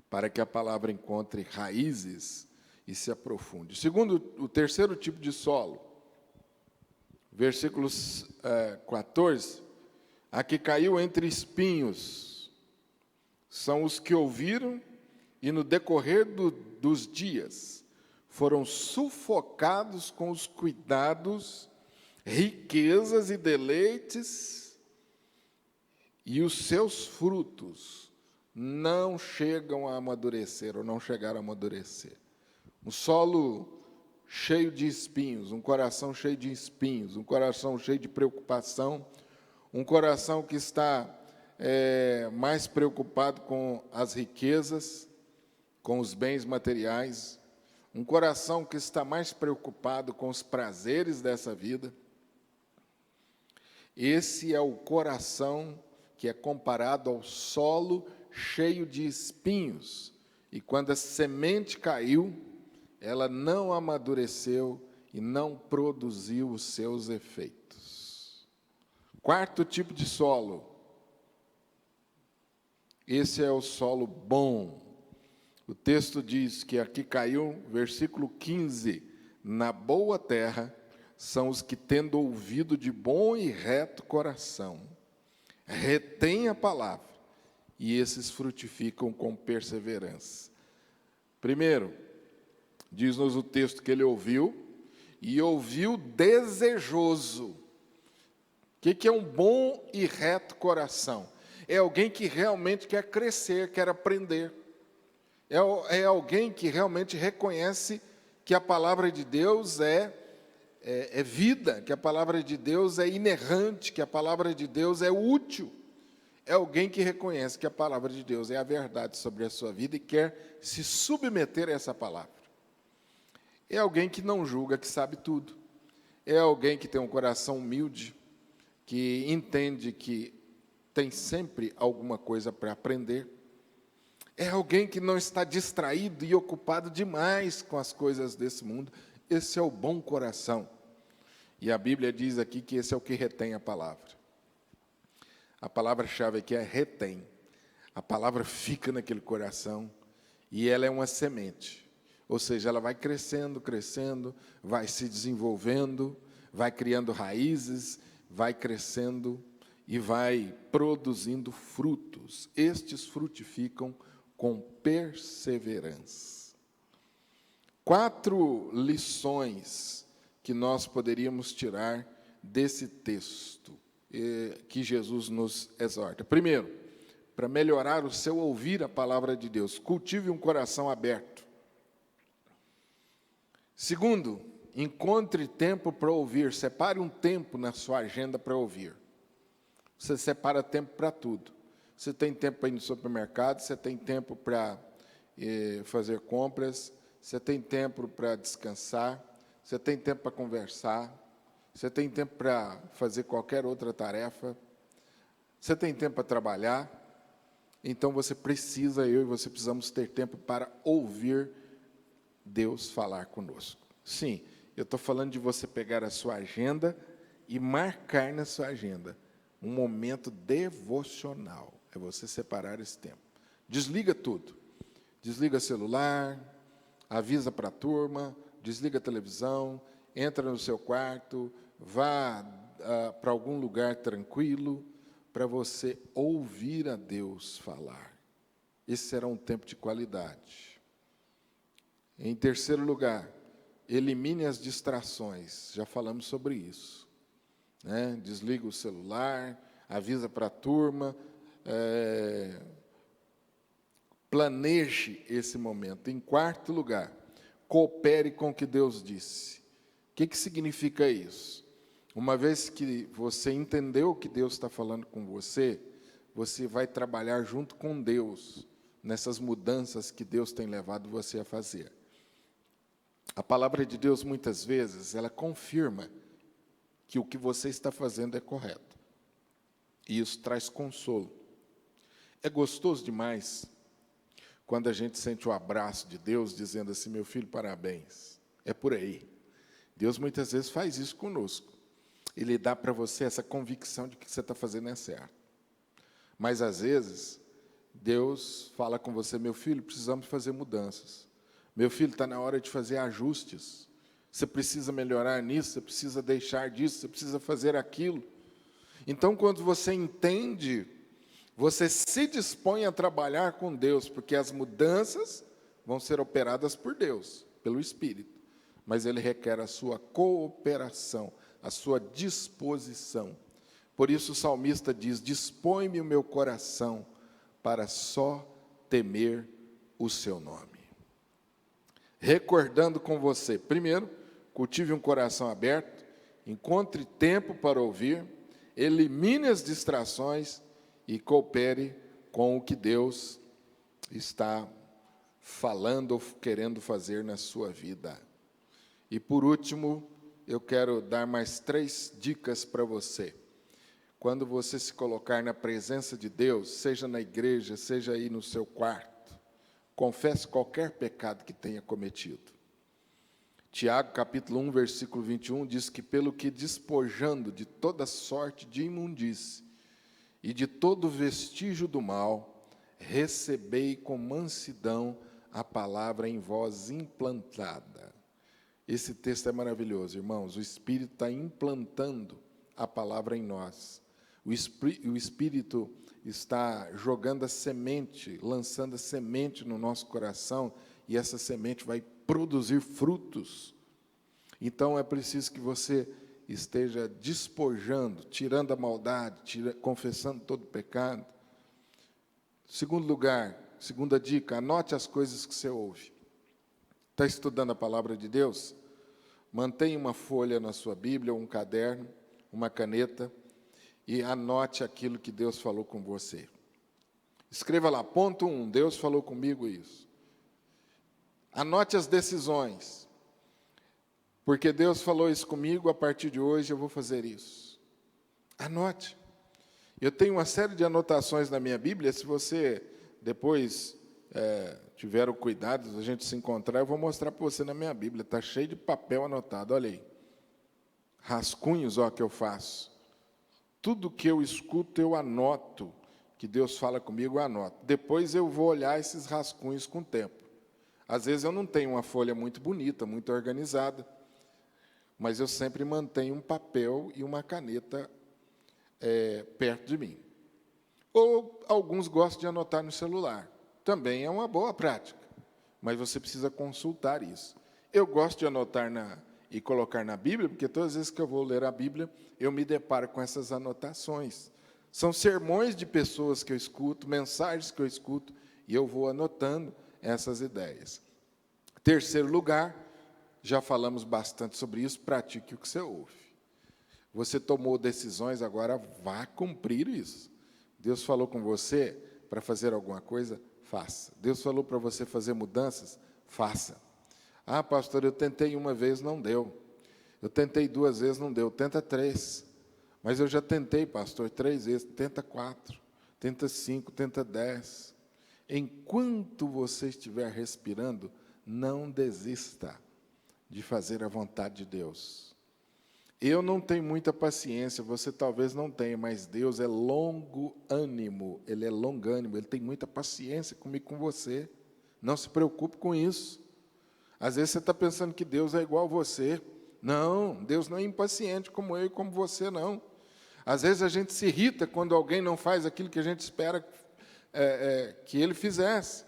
para que a palavra encontre raízes e se aprofunde. Segundo, o terceiro tipo de solo, versículos 14, a que caiu entre espinhos, são os que ouviram e no decorrer dos dias foram sufocados com os cuidados, riquezas e deleites, e os seus frutos não chegam a amadurecer, ou não chegaram a amadurecer. Um solo cheio de espinhos, um coração cheio de espinhos, um coração cheio de preocupação, um coração que está mais preocupado com as riquezas, com os bens materiais, um coração que está mais preocupado com os prazeres dessa vida. Esse é o coração que é comparado ao solo cheio de espinhos. E quando a semente caiu, ela não amadureceu e não produziu os seus efeitos. Quarto tipo de solo. Esse é o solo bom. O texto diz que aqui caiu, versículo 15, na boa terra são os que, tendo ouvido de bom e reto coração, retêm a palavra, e esses frutificam com perseverança. Primeiro, diz-nos o texto que ele ouviu, e ouviu desejoso. O que é um bom e reto coração? É alguém que realmente quer crescer, quer aprender. É alguém que realmente reconhece que a palavra de Deus é vida, que a palavra de Deus é inerrante, que a palavra de Deus é útil. É alguém que reconhece que a palavra de Deus é a verdade sobre a sua vida e quer se submeter a essa palavra. É alguém que não julga, que sabe tudo. É alguém que tem um coração humilde, que entende que tem sempre alguma coisa para aprender. É alguém que não está distraído e ocupado demais com as coisas desse mundo. Esse é o bom coração. E a Bíblia diz aqui que esse é o que retém a palavra. A palavra-chave aqui é retém. A palavra fica naquele coração e ela é uma semente. Ou seja, ela vai crescendo, crescendo, vai se desenvolvendo, vai criando raízes, vai crescendo e vai produzindo frutos. Estes frutificam com perseverança. 4 lições que nós poderíamos tirar desse texto que Jesus nos exorta. Primeiro, para melhorar o seu ouvir a palavra de Deus, cultive um coração aberto. Segundo, encontre tempo para ouvir, separe um tempo na sua agenda para ouvir. Você separa tempo para tudo. Você tem tempo para ir no supermercado, você tem tempo para fazer compras, você tem tempo para descansar, você tem tempo para conversar, você tem tempo para fazer qualquer outra tarefa, você tem tempo para trabalhar. Então você precisa, eu e você precisamos ter tempo para ouvir Deus falar conosco. Sim, eu estou falando de você pegar a sua agenda e marcar na sua agenda um momento devocional. É você separar esse tempo. Desliga tudo. Desliga celular, avisa para a turma, desliga a televisão, entra no seu quarto, vá para algum lugar tranquilo, para você ouvir a Deus falar. Esse será um tempo de qualidade. Em terceiro lugar, elimine as distrações. Já falamos sobre isso. Né? Desliga o celular, avisa para a turma, planeje esse momento. Em quarto lugar, coopere com o que Deus disse. O que significa isso? Uma vez que você entendeu o que Deus está falando com você, você vai trabalhar junto com Deus nessas mudanças que Deus tem levado você a fazer. A palavra de Deus, muitas vezes, ela confirma que o que você está fazendo é correto. E isso traz consolo. É gostoso demais quando a gente sente o abraço de Deus, dizendo assim, meu filho, parabéns. É por aí. Deus muitas vezes faz isso conosco. Ele dá para você essa convicção de que você está fazendo é certo. Mas, às vezes, Deus fala com você, meu filho, precisamos fazer mudanças. Meu filho, está na hora de fazer ajustes. Você precisa melhorar nisso, você precisa deixar disso, você precisa fazer aquilo. Então, quando você entende, você se dispõe a trabalhar com Deus, porque as mudanças vão ser operadas por Deus, pelo Espírito. Mas ele requer a sua cooperação, a sua disposição. Por isso o salmista diz, dispõe-me o meu coração para só temer o seu nome. Recordando com você, primeiro, cultive um coração aberto, encontre tempo para ouvir, elimine as distrações e coopere com o que Deus está falando ou querendo fazer na sua vida. E por último, eu quero dar mais 3 dicas para você. Quando você se colocar na presença de Deus, seja na igreja, seja aí no seu quarto, confesse qualquer pecado que tenha cometido. Tiago, capítulo 1, versículo 21, diz que pelo que despojando de toda sorte de imundície e de todo vestígio do mal, recebei com mansidão a palavra em vós implantada. Esse texto é maravilhoso, irmãos. O Espírito está implantando a palavra em nós. O Espírito está jogando a semente, lançando a semente no nosso coração, e essa semente vai produzir frutos. Então, é preciso que você esteja despojando, tirando a maldade, confessando todo o pecado. Segundo lugar, segunda dica, anote as coisas que você ouve. Está estudando a palavra de Deus? Mantenha uma folha na sua Bíblia, um caderno, uma caneta, e anote aquilo que Deus falou com você. Escreva lá, ponto 1, Deus falou comigo isso. Anote as decisões. Porque Deus falou isso comigo, a partir de hoje eu vou fazer isso. Anote. Eu tenho uma série de anotações na minha Bíblia, se você depois tiver o cuidado de a gente se encontrar, eu vou mostrar para você na minha Bíblia, está cheio de papel anotado, olha aí. Rascunhos, ó, que eu faço. Tudo que eu escuto, eu anoto. Que Deus fala comigo, eu anoto. Depois eu vou olhar esses rascunhos com o tempo. Às vezes eu não tenho uma folha muito bonita, muito organizada, mas eu sempre mantenho um papel e uma caneta perto de mim. Ou alguns gostam de anotar no celular. Também é uma boa prática, mas você precisa consultar isso. Eu gosto de anotar e colocar na Bíblia, porque todas as vezes que eu vou ler a Bíblia, eu me deparo com essas anotações. São sermões de pessoas que eu escuto, mensagens que eu escuto, e eu vou anotando essas ideias. Terceiro lugar, já falamos bastante sobre isso, pratique o que você ouve. Você tomou decisões, agora vá cumprir isso. Deus falou com você para fazer alguma coisa, faça. Deus falou para você fazer mudanças, faça. Ah, pastor, eu tentei uma vez, não deu. Eu tentei 2 vezes, não deu. Tenta 3. Mas eu já tentei, pastor, 3 vezes. Tenta 4, tenta 5, tenta 10. Enquanto você estiver respirando, não desista de fazer a vontade de Deus. Eu não tenho muita paciência, você talvez não tenha, mas Deus é longo-ânimo, Ele é longânimo, Ele tem muita paciência comigo, com você. Não se preocupe com isso. Às vezes você está pensando que Deus é igual a você. Não, Deus não é impaciente como eu e como você, não. Às vezes a gente se irrita quando alguém não faz aquilo que a gente espera que ele fizesse.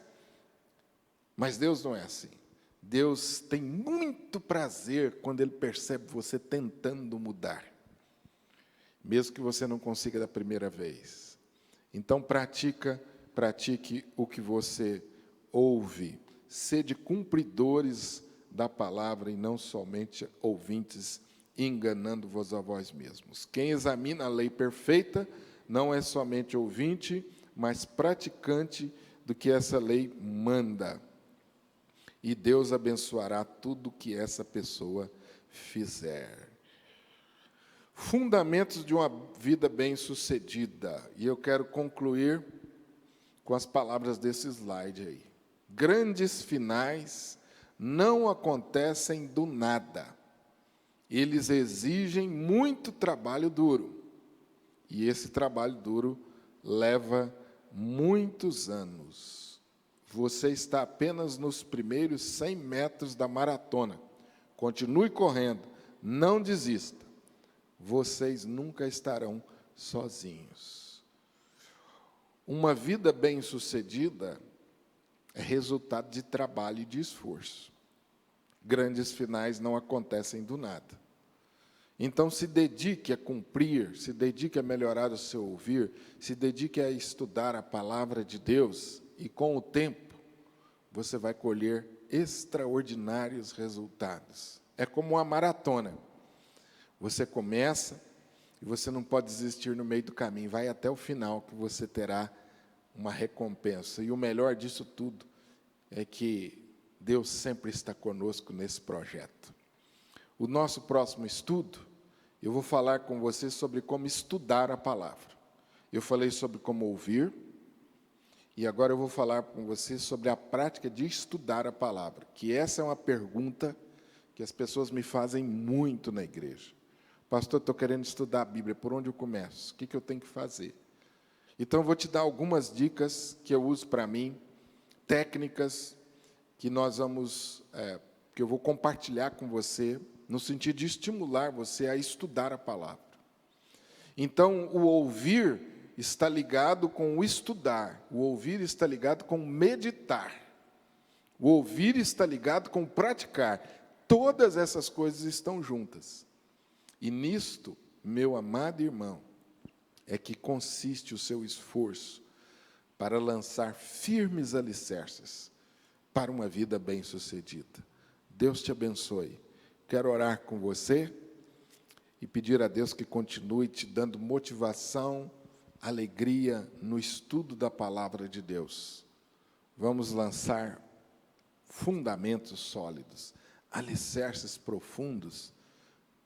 Mas Deus não é assim. Deus tem muito prazer quando Ele percebe você tentando mudar, mesmo que você não consiga da primeira vez. Então, pratique o que você ouve. Sede cumpridores da palavra e não somente ouvintes, enganando-vos a vós mesmos. Quem examina a lei perfeita não é somente ouvinte, mas praticante do que essa lei manda. E Deus abençoará tudo que essa pessoa fizer. Fundamentos de uma vida bem-sucedida. E eu quero concluir com as palavras desse slide aí. Grandes finais não acontecem do nada. Eles exigem muito trabalho duro. E esse trabalho duro leva muitos anos. Você está apenas nos primeiros 100 metros da maratona. Continue correndo, não desista. Vocês nunca estarão sozinhos. Uma vida bem-sucedida é resultado de trabalho e de esforço. Grandes finais não acontecem do nada. Então, se dedique a cumprir, se dedique a melhorar o seu ouvir, se dedique a estudar a palavra de Deus, e com o tempo, você vai colher extraordinários resultados. É como uma maratona. Você começa e você não pode desistir no meio do caminho. Vai até o final que você terá uma recompensa. E o melhor disso tudo é que Deus sempre está conosco nesse projeto. O nosso próximo estudo, eu vou falar com você sobre como estudar a palavra. Eu falei sobre como ouvir, e agora eu vou falar com você sobre a prática de estudar a palavra, que essa é uma pergunta que as pessoas me fazem muito na igreja. Pastor, estou querendo estudar a Bíblia, por onde eu começo? O que eu tenho que fazer? Então, eu vou te dar algumas dicas que eu uso para mim, técnicas que que eu vou compartilhar com você, no sentido de estimular você a estudar a palavra. Então, o ouvir está ligado com o estudar, o ouvir está ligado com o meditar, o ouvir está ligado com o praticar. Todas essas coisas estão juntas. E nisto, meu amado irmão, é que consiste o seu esforço para lançar firmes alicerces para uma vida bem-sucedida. Deus te abençoe. Quero orar com você e pedir a Deus que continue te dando motivação, alegria no estudo da palavra de Deus. Vamos lançar fundamentos sólidos. alicerces profundos,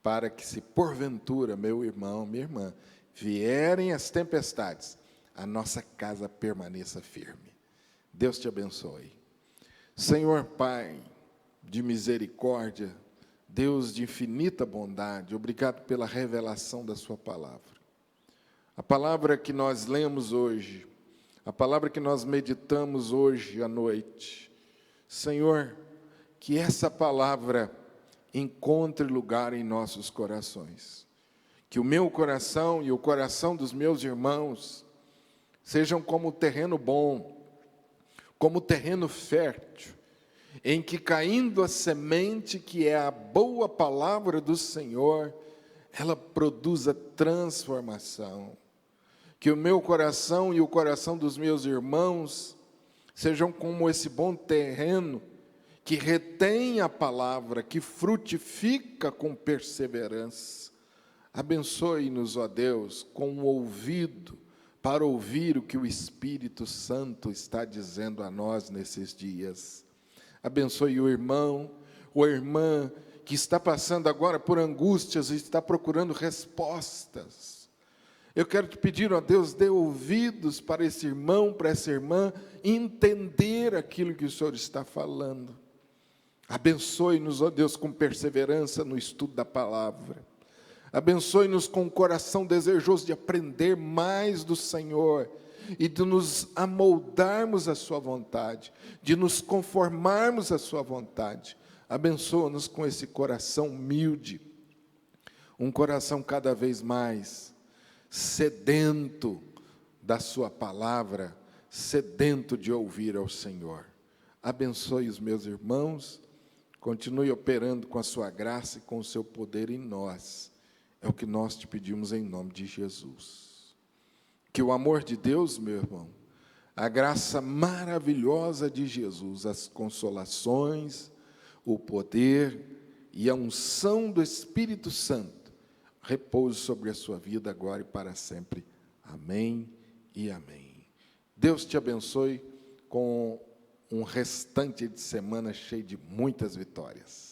para que, se porventura, meu irmão, minha irmã, vierem as tempestades, a nossa casa permaneça firme. Deus te abençoe. Senhor Pai de misericórdia, Deus de infinita bondade, obrigado pela revelação da sua palavra. A palavra que nós lemos hoje, a palavra que nós meditamos hoje à noite, Senhor, que essa palavra encontre lugar em nossos corações. Que o meu coração e o coração dos meus irmãos sejam como terreno bom, como terreno fértil, em que, caindo a semente, que é a boa palavra do Senhor, ela produza transformação. Que o meu coração e o coração dos meus irmãos sejam como esse bom terreno, que retém a palavra, que frutifica com perseverança. Abençoe-nos, ó Deus, com o ouvido, para ouvir o que o Espírito Santo está dizendo a nós nesses dias. Abençoe o irmão, ou a irmã, que está passando agora por angústias e está procurando respostas. Eu quero te pedir, ó Deus, dê ouvidos para esse irmão, para essa irmã, entender aquilo que o Senhor está falando. Abençoe-nos, ó Deus, com perseverança no estudo da palavra. Abençoe-nos com um coração desejoso de aprender mais do Senhor e de nos amoldarmos à sua vontade, de nos conformarmos à sua vontade. Abençoa-nos com esse coração humilde, um coração cada vez mais sedento da sua palavra, sedento de ouvir ao Senhor. Abençoe os meus irmãos, continue operando com a sua graça e com o seu poder em nós. É o que nós te pedimos em nome de Jesus. Que o amor de Deus, meu irmão, a graça maravilhosa de Jesus, as consolações, o poder e a unção do Espírito Santo repouse sobre a sua vida agora e para sempre. Amém e amém. Deus te abençoe com um restante de semana cheio de muitas vitórias.